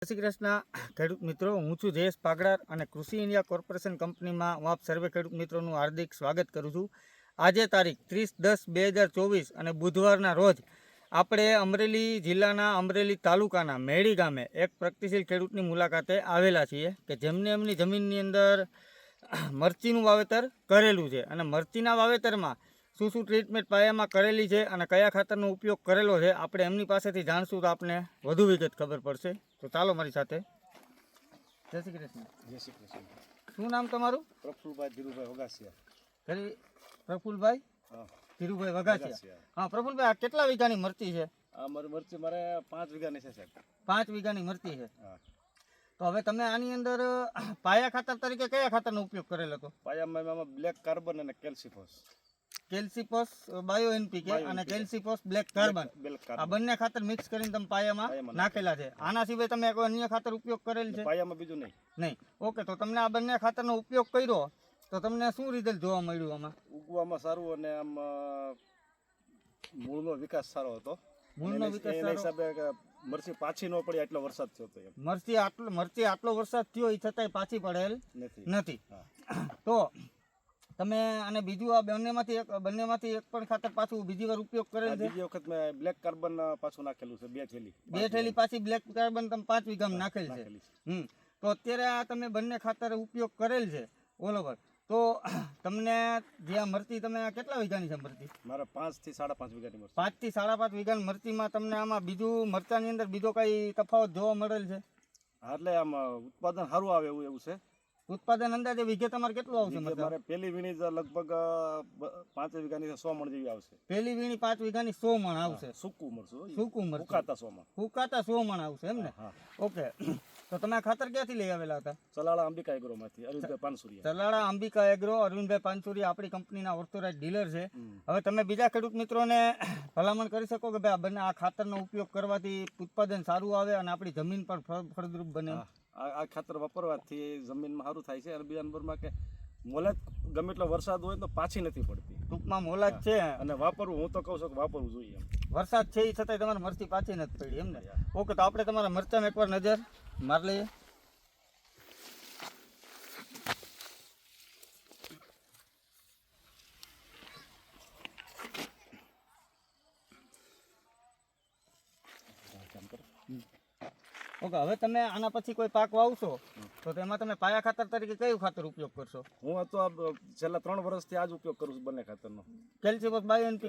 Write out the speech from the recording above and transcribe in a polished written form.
જય શ્રી કૃષ્ણ ખેડૂત મિત્રો, હું છું જયેશ પાગડાર અને કૃષિ ઇન્ડિયા કોર્પોરેશન કંપનીમાં હું આપ સર્વે ખેડૂત મિત્રોનું હાર્દિક સ્વાગત કરું છું. આજે તારીખ 30/10/2024 અને બુધવારના રોજ આપણે અમરેલી જિલ્લાના અમરેલી તાલુકાના મેડી ગામે એક પ્રગતિશીલ ખેડૂતની મુલાકાતે આવેલા છીએ કે જેમને એમની જમીનની અંદર મરચીનું વાવેતર કરેલું છે અને મરચીના વાવેતરમાં શું શું ટ્રીટમેન્ટ પાયામાં કરેલી છે અને કયા ખાતરનો ઉપયોગ કરેલો છે આપણે એમની પાસેથી જાણશું તો આપને વધુ વિગત ખબર પડશે. તો ચાલો મારી સાથે. જય શ્રી કૃષ્ણ. જય શ્રી કૃષ્ણ. શું નામ તમારું? પ્રફુલભાઈ ધીરુભાઈ વગાસિયા. ખરી પ્રફુલભાઈ હા, ધીરુભાઈ વગાસિયા. હા પ્રફુલભાઈ, આ કેટલા વીઘાની મરચી છે? આ મારી મરચી મારે 5 વીઘાની છે સાહેબ. 5 વીઘાની મરચી છે. હા. તો હવે તમે આની અંદર પાયા ખાતર તરીકે કયા ખાતરનો ઉપયોગ કરેલો હતો? પાયામાં એમાં બ્લેક કાર્બન અને કેલ્સીફોસ. કેલ્સીફોસ બાયો એનપીકે અને કેલ્સીફોસ બ્લેક કાર્બન, બ્લેક આ કાર્બન બંને ખાતર મિક્સ કરીને તમે પાયામાં નાખેલા છે. આના સિવાય તમે કોઈ અન્ય ખાતર ઉપયોગ કરેલ છે? પાયામાં બીજું નહીં. ઓકે, તો તમને આ બંને ખાતરનો ઉપયોગ કર્યો તો તમને શું રિઝલ્ટ જોવા મળ્યું? આમાં ઉગવામાં સારું અને આમ મૂળનો વિકાસ સારો હતો. મૂળનો વિકાસ એના સારો. હિસાબે કે મરચી પાછી ન પડી એટલો વરસાદ થયો હતો એમ મરચી આટલો વરસાદ થયો એ છતાંય પાછી પડેલ નથી. હા. તો તમે અને બીજું આ બંનેમાંથી એક પણ ખાતર પાછું બીજી વાર ઉપયોગ કરેલ છે? બીજી વખત મેં બ્લેક કાર્બન પાછું નાખેલું છે. 2 થેલી પાછી બ્લેક કાર્બન તમે 5 વીઘામાં નાખેલ છે. તો અત્યારે આ તમે બંને ખાતર ઉપયોગ કરેલ છે ઓલ ઓવર, તો તમને જે આ મરચી તમે કેટલા વીઘાની છે મરચી? મારે 5 થી 5.5 વીઘાની મરચી. 5 થી 5.5 વીઘાની મરચીમાં તમને આમાં બીજું મરચાની અંદર બીજો કઈ તફાવત જોવા મળેલ છે? એટલે આમ ઉત્પાદન સારું આવે એવું છે. ઉત્પાદન અંદાજે વીઘે તમારે કેટલું આવશે? મારે પહેલી વીણી લગભગ 5 વીઘાની 100 મણ જેવી આવશે. પહેલી વીણી 5 વીઘાની 100 મણ આવશે. સૂકું મરચું. સૂકું મરચું. ફૂકાતા 100 મણ આવશે એમ ને? ઓકે, તો તમે આ ખાતર ક્યાંથી લઈ આવેલા હતા? ચલાળા અંબિકા એગ્રોમાંથી અરવિંદભાઈ પાનસુરિયા. ચલાળા અંબિકા એગ્રો, અરવિંદભાઈ પાનસુરિયા આપણી કંપનીના ઓથોરાઇઝ ડીલર છે. હવે તમે બીજા ખેડૂત મિત્રોને ભલામણ કરી શકો કે ભાઈ આ બંને આ ખાતરનો ઉપયોગ કરવાથી ઉત્પાદન સારું આવે અને આપણી જમીન પણ ફળદ્રુપ બને? આ ખાતર વાપરવાથી જમીનમાં સારું થાય છે. અને બીજા નંબરમાં કે મોલાદ ગમે એટલો વરસાદ હોય તો પાછી નથી પડતી. ટૂંકમાં મોલાદ છે અને વાપરવું, હું તો કહું છું કે વાપરવું જોઈએ એમ. વરસાદ છે એ છતાંય તમારે મરચી પાછી નથી પડી એમ ને? ઓકે, તો આપણે તમારા મરચામાં એકવાર નજર મારી લઈએ. ઓકે, હવે તમે આના પછી કોઈ પાક વાવશો તો તેમાં તમે પાયા ખાતર તરીકે કયું ખાતર ઉપયોગ કરશો? હું તો છેલ્લા 3 વર્ષથી આ જ ઉપયોગ કરું છું બંને ખાતરનો. કેલ્સીફોસ બાયો એનપીકે